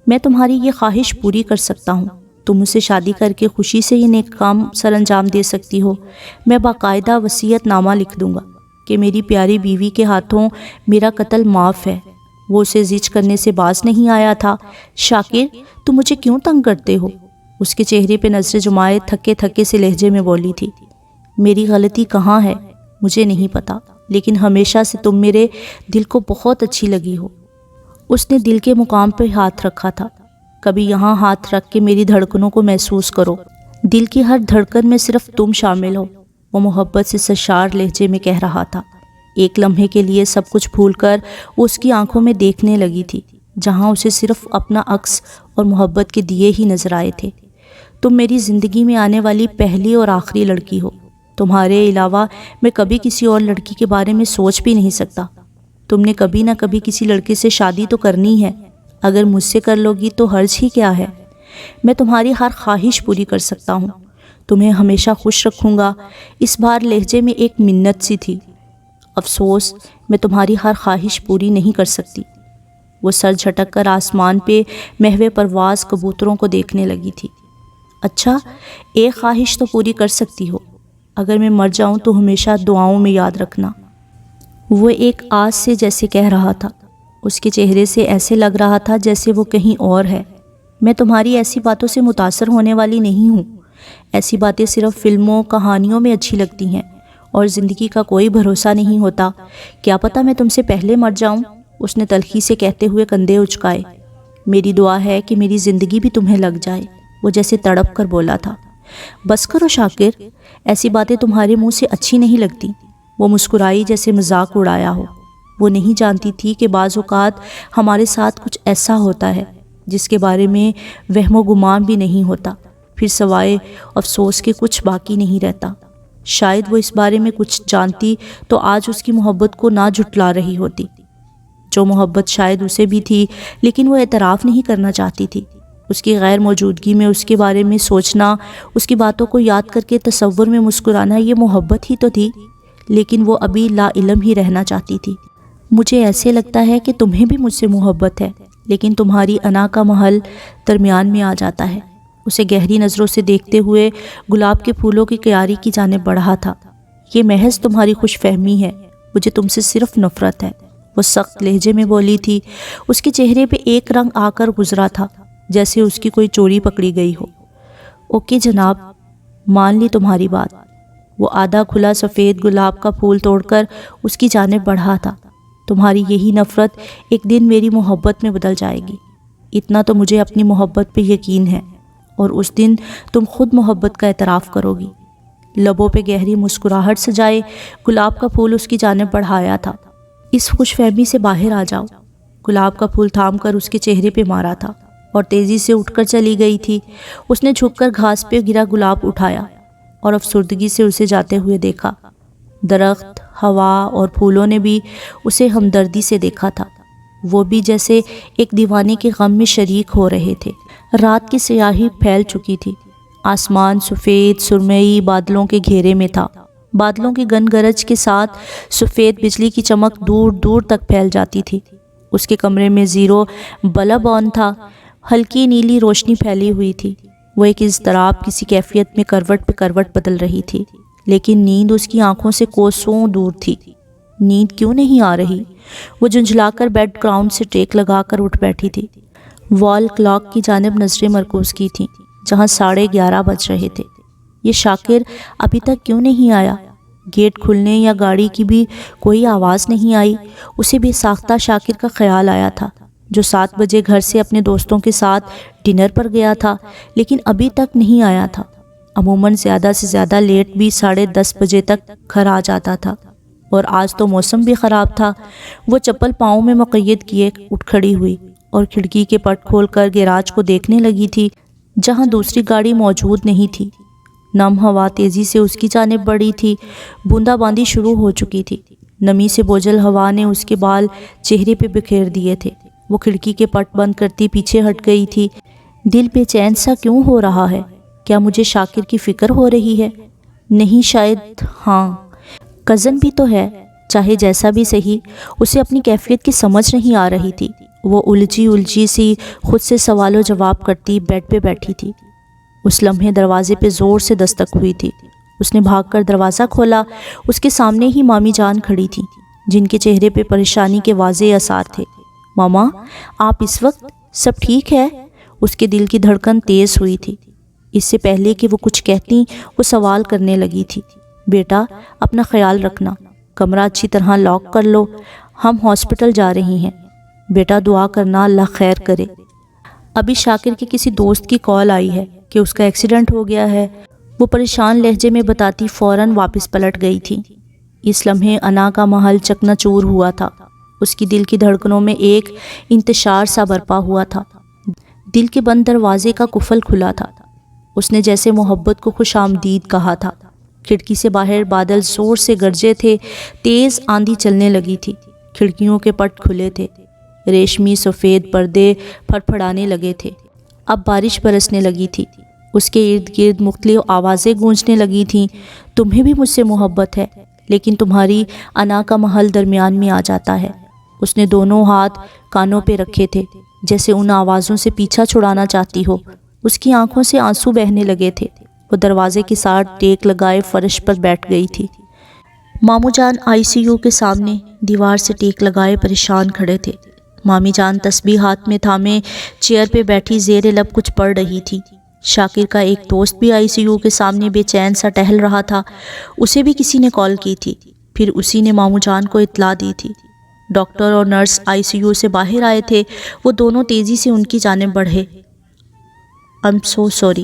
[SPEAKER 1] میں تمہاری یہ خواہش پوری کر سکتا ہوں، تم اسے شادی کر کے خوشی سے یہ نیک کام سر انجام دے سکتی ہو۔ میں باقاعدہ وصیت نامہ لکھ دوں گا کہ میری پیاری بیوی کے ہاتھوں میرا قتل معاف ہے۔ وہ اسے زج کرنے سے باز نہیں آیا تھا۔ شاکر، تم مجھے کیوں تنگ کرتے ہو؟ اس کے چہرے پہ نظریں جمائے تھکے تھکے سے لہجے میں بولی تھی۔ میری غلطی کہاں ہے مجھے نہیں پتا، لیکن ہمیشہ سے تم میرے دل کو بہت اچھی لگی ہو۔ اس نے دل کے مقام پہ ہاتھ رکھا تھا۔ کبھی یہاں ہاتھ رکھ کے میری دھڑکنوں کو محسوس کرو، دل کی ہر دھڑکن میں صرف تم شامل ہو، وہ محبت سے سرشار لہجے میں کہہ رہا تھا۔ ایک لمحے کے لیے سب کچھ بھول کر وہ اس کی آنکھوں میں دیکھنے لگی تھی، جہاں اسے صرف اپنا عکس اور محبت کے دیے ہی نظر آئے تھے۔ تم میری زندگی میں آنے والی پہلی اور آخری لڑکی ہو، تمہارے علاوہ میں کبھی کسی اور لڑکی کے بارے میں سوچ بھی نہیں سکتا۔ تم نے کبھی نہ کبھی کسی لڑکے سے شادی تو کرنی ہے، اگر مجھ سے کر لو گی تو حرج ہی کیا ہے؟ میں تمہاری ہر خواہش پوری کر سکتا ہوں، تمہیں ہمیشہ خوش رکھوں گا۔ اس بار لہجے میں ایک منت سی تھی۔ افسوس، میں تمہاری ہر خواہش پوری نہیں کر سکتی۔ وہ سر جھٹک کر آسمان پہ محو پرواز کبوتروں کو دیکھنے لگی تھی۔ اچھا، ایک خواہش تو پوری کر سکتی ہو، اگر میں مر جاؤں تو ہمیشہ دعاؤں میں یاد رکھنا۔ وہ ایک آس سے جیسے کہہ رہا تھا، اس کے چہرے سے ایسے لگ رہا تھا جیسے وہ کہیں اور ہے۔ میں تمہاری ایسی باتوں سے متاثر ہونے والی نہیں ہوں، ایسی باتیں صرف فلموں کہانیوں میں اچھی لگتی ہیں، اور زندگی کا کوئی بھروسہ نہیں ہوتا، کیا پتہ میں تم سے پہلے مر جاؤں۔ اس نے تلخی سے کہتے ہوئے کندھے اچکائے۔ میری دعا ہے کہ میری زندگی بھی تمہیں لگ جائے، وہ جیسے تڑپ کر بولا تھا۔ بس کرو شاکر، ایسی باتیں تمہارے منہ سے اچھی نہیں لگتی، وہ مسکرائی جیسے مذاق اڑایا ہو۔ وہ نہیں جانتی تھی کہ بعض اوقات ہمارے ساتھ کچھ ایسا ہوتا ہے جس کے بارے میں وہم و گمان بھی نہیں ہوتا، پھر سوائے افسوس کے کچھ باقی نہیں رہتا۔ شاید وہ اس بارے میں کچھ جانتی تو آج اس کی محبت کو نہ جھٹلا رہی ہوتی، جو محبت شاید اسے بھی تھی لیکن وہ اعتراف نہیں کرنا چاہتی تھی۔ اس کی غیر موجودگی میں اس کے بارے میں سوچنا، اس کی باتوں کو یاد کر کے تصور میں مسکرانا، یہ محبت ہی تو تھی، لیکن وہ ابھی لا علم ہی رہنا چاہتی تھی۔ مجھے ایسے لگتا ہے کہ تمہیں بھی مجھ سے محبت ہے، لیکن تمہاری انا کا محل درمیان میں آ جاتا ہے۔ اسے گہری نظروں سے دیکھتے ہوئے گلاب کے پھولوں کی کیاری کی جانب بڑھا تھا۔ یہ محض تمہاری خوش فہمی ہے، مجھے تم سے صرف نفرت ہے، وہ سخت لہجے میں بولی تھی۔ اس کے چہرے پہ ایک رنگ آ کر گزرا تھا، جیسے اس کی کوئی چوری پکڑی گئی ہو۔ اوکے جناب، مان لی تمہاری بات۔ وہ آدھا کھلا سفید گلاب کا پھول توڑ کر اس کی جانب بڑھا تھا۔ تمہاری یہی نفرت ایک دن میری محبت میں بدل جائے گی، اتنا تو مجھے اپنی محبت پہ یقین ہے، اور اس دن تم خود محبت کا اعتراف کرو گی۔ لبوں پہ گہری مسکراہٹ سجائے گلاب کا پھول اس کی جانب بڑھایا تھا۔ اس خوش فہمی سے باہر آ جاؤ۔ گلاب کا پھول تھام کر اس کے چہرے پہ مارا تھا اور تیزی سے اٹھ کر چلی گئی تھی۔ اس نے جھک کر گھاس پہ گرا گلاب اٹھایا اور افسردگی سے اسے جاتے ہوئے دیکھا۔ درخت، ہوا اور پھولوں نے بھی اسے ہمدردی سے دیکھا تھا، وہ بھی جیسے ایک دیوانے کے غم میں شریک ہو رہے تھے۔ رات کی سیاہی پھیل چکی تھی، آسمان سفید سرمئی بادلوں کے گھیرے میں تھا۔ بادلوں کی گن گرج کے ساتھ سفید بجلی کی چمک دور دور تک پھیل جاتی تھی۔ اس کے کمرے میں زیرو بلب آن تھا، ہلکی نیلی روشنی پھیلی ہوئی تھی۔ وہ ایک اضطراب کسی کیفیت میں کروٹ پہ کروٹ بدل رہی تھی، لیکن نیند اس کی آنکھوں سے کوسوں دور تھی۔ نیند کیوں نہیں آ رہی؟ وہ جھنجھلا کر بیڈ گراؤنڈ سے ٹیک لگا کر اٹھ بیٹھی تھی۔ وال کلاک کی جانب نظریں مرکوز کی تھیں، جہاں 11:30 بج رہے تھے۔ یہ شاکر ابھی تک کیوں نہیں آیا؟ گیٹ کھلنے یا گاڑی کی بھی کوئی آواز نہیں آئی۔ اسے بے ساختہ شاکر کا خیال آیا تھا، جو 7 بجے گھر سے اپنے دوستوں کے ساتھ ڈنر پر گیا تھا، لیکن ابھی تک نہیں آیا تھا۔ عموماً زیادہ سے زیادہ لیٹ بھی 10:30 بجے تک گھر آ جاتا تھا، اور آج تو موسم بھی خراب تھا۔ وہ چپل پاؤں میں مقید کیے اٹھ کھڑی ہوئی اور کھڑکی کے پٹ کھول کر گیراج کو دیکھنے لگی تھی، جہاں دوسری گاڑی موجود نہیں تھی۔ نم ہوا تیزی سے اس کی جانب بڑھی تھی، بوندا باندی شروع ہو چکی تھی۔ نمی سے بوجھل ہوا نے اس کے بال چہرے پہ بکھیر دیے تھے۔ وہ کھڑکی کے پٹ بند کرتی پیچھے ہٹ گئی تھی۔ دل بے چین سا کیوں ہو رہا ہے؟ کیا مجھے شاکر کی فکر ہو رہی ہے؟ نہیں، شاید ہاں، کزن بھی تو ہے، چاہے جیسا بھی صحیح۔ اسے اپنی کیفیت کی سمجھ نہیں آ رہی تھی۔ وہ الجھی سی خود سے سوال و جواب کرتی بیڈ پہ بیٹھی تھی۔ اس لمحے دروازے پہ زور سے دستک ہوئی تھی۔ اس نے بھاگ کر دروازہ کھولا۔ اس کے سامنے ہی مامی جان کھڑی تھیں، جن کے چہرے پہ پریشانی کے واضح آثار تھے۔ ماما، آپ اس وقت؟ سب ٹھیک ہے؟ اس کے دل کی دھڑکن تیز ہوئی تھی۔ اس سے پہلے کہ وہ کچھ کہتی، وہ سوال کرنے لگی تھی۔ بیٹا، اپنا خیال رکھنا، کمرہ اچھی طرح لاک کر لو، ہم ہاسپٹل جا رہی ہیں۔ بیٹا دعا کرنا اللہ خیر کرے۔ ابھی شاکر کے کسی دوست کی کال آئی ہے کہ اس کا ایکسیڈنٹ ہو گیا ہے، وہ پریشان لہجے میں بتاتی فوراً واپس پلٹ گئی تھی۔ اس لمحے انا کا محل چکنا چور ہوا تھا۔ اس کی دل کی دھڑکنوں میں ایک انتشار سا برپا ہوا تھا۔ دل کے بند دروازے کا قفل کھلا تھا۔ اس نے جیسے محبت کو خوش آمدید کہا تھا۔ کھڑکی سے باہر بادل زور سے گرجے تھے، تیز آندھی چلنے لگی تھی۔ کھڑکیوں کے پٹ کھلے تھے، ریشمی سفید پردے پھڑپھڑانے لگے تھے۔ اب بارش برسنے لگی تھی۔ اس کے ارد گرد مختلف آوازیں گونجنے لگی تھیں۔ تمہیں بھی مجھ سے محبت ہے، لیکن تمہاری انا کا محل درمیان میں آ جاتا ہے۔ اس نے دونوں ہاتھ کانوں پہ رکھے تھے، جیسے ان آوازوں سے پیچھا چھڑانا چاہتی ہو۔ اس کی آنکھوں سے آنسو بہنے لگے تھے۔ وہ دروازے کے ساتھ ٹیک لگائے فرش پر بیٹھ گئی تھی۔ مامو جان ICU کے سامنے دیوار سے ٹیک لگائے پریشان کھڑے تھے۔ مامی جان تسبیح ہاتھ میں تھامے چیئر پہ بیٹھی زیر لب کچھ پڑھ رہی تھی۔ شاکر کا ایک دوست بھی ICU کے سامنے بے چین سا ٹہل رہا تھا۔ اسے بھی کسی نے کال کی تھی، پھر اسی نے مامو جان کو اطلاع دی تھی۔ ڈاکٹر اور نرس ICU سے باہر آئے تھے۔ وہ دونوں تیزی سے ان کی جانب بڑھے۔ I'm so sorry۔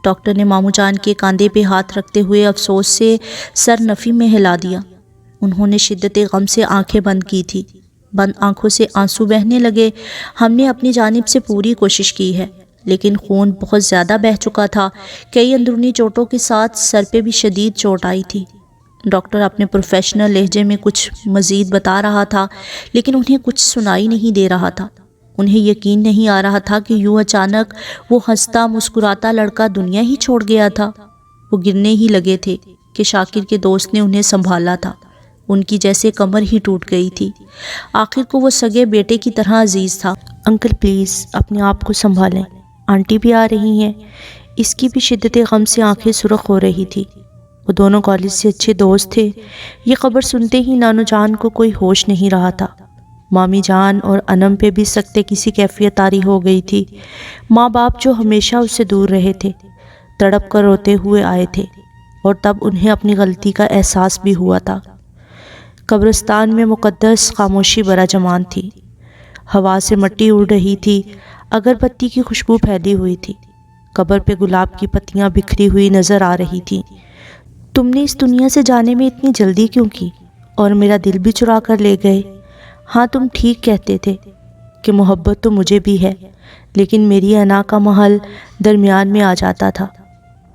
[SPEAKER 1] ڈاکٹر نے مامو جان کے کاندھے پہ ہاتھ رکھتے ہوئے افسوس سے سر نفی میں ہلا دیا۔ انہوں نے شدت غم سے آنکھیں بند کی تھی۔ بند آنکھوں سے آنسو بہنے لگے۔ ہم نے اپنی جانب سے پوری کوشش کی ہے، لیکن خون بہت زیادہ بہہ چکا تھا۔ کئی اندرونی چوٹوں کے ساتھ سر پہ بھی شدید چوٹ آئی تھی۔ ڈاکٹر اپنے پروفیشنل لہجے میں کچھ مزید بتا رہا تھا، لیکن انہیں کچھ سنائی نہیں دے رہا تھا۔ انہیں یقین نہیں آ رہا تھا کہ یوں اچانک وہ ہنستا مسکراتا لڑکا دنیا ہی چھوڑ گیا تھا۔ وہ گرنے ہی لگے تھے کہ شاکر کے دوست نے انہیں سنبھالا تھا۔ ان کی جیسے کمر ہی ٹوٹ گئی تھی۔ آخر کو وہ سگے بیٹے کی طرح عزیز تھا۔ انکل پلیز اپنے آپ کو سنبھالیں، آنٹی بھی آ رہی ہیں۔ اس کی بھی شدت غم سے آنکھیں سرخ ہو رہی تھی۔ وہ دونوں کالج سے اچھے دوست تھے۔ یہ خبر سنتے ہی نانو جان کو کوئی ہوش نہیں رہا تھا۔ مامی جان اور انم پہ بھی سخت کسی کیفیت طاری ہو گئی تھی۔ ماں باپ جو ہمیشہ اس سے دور رہے تھے، تڑپ کر روتے ہوئے آئے تھے، اور تب انہیں اپنی غلطی کا احساس بھی ہوا تھا۔ قبرستان میں مقدس خاموشی براجمان تھی۔ ہوا سے مٹی اڑ رہی تھی، اگر بتی کی خوشبو پھیلی ہوئی تھی۔ قبر پہ گلاب کی پتیاں بکھری ہوئی نظر آ رہی تھیں۔ تم نے اس دنیا سے جانے میں اتنی جلدی کیوں کی، اور میرا دل بھی چرا کر لے گئے؟ ہاں تم ٹھیک کہتے تھے کہ محبت تو مجھے بھی ہے، لیکن میری انا کا محل درمیان میں آ جاتا تھا۔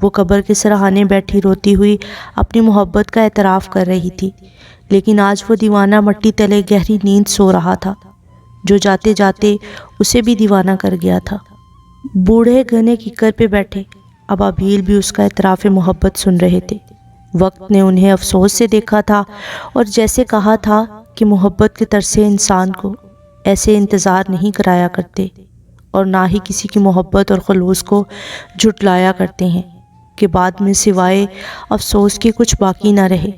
[SPEAKER 1] وہ قبر کے سرہانے بیٹھی روتی ہوئی اپنی محبت کا اعتراف کر رہی تھی، لیکن آج وہ دیوانہ مٹی تلے گہری نیند سو رہا تھا، جو جاتے جاتے اسے بھی دیوانہ کر گیا تھا۔ بوڑھے گھنے کیکر پہ بیٹھے ابابیل بھی اس کا اعتراف محبت سن رہے تھے۔ وقت نے انہیں افسوس سے دیکھا تھا، اور جیسے کہا تھا کہ محبت کے ترسے انسان کو ایسے انتظار نہیں کرایا کرتے، اور نہ ہی کسی کی محبت اور خلوص کو جھٹلایا کرتے ہیں کہ بعد میں سوائے افسوس کے کچھ باقی نہ رہے۔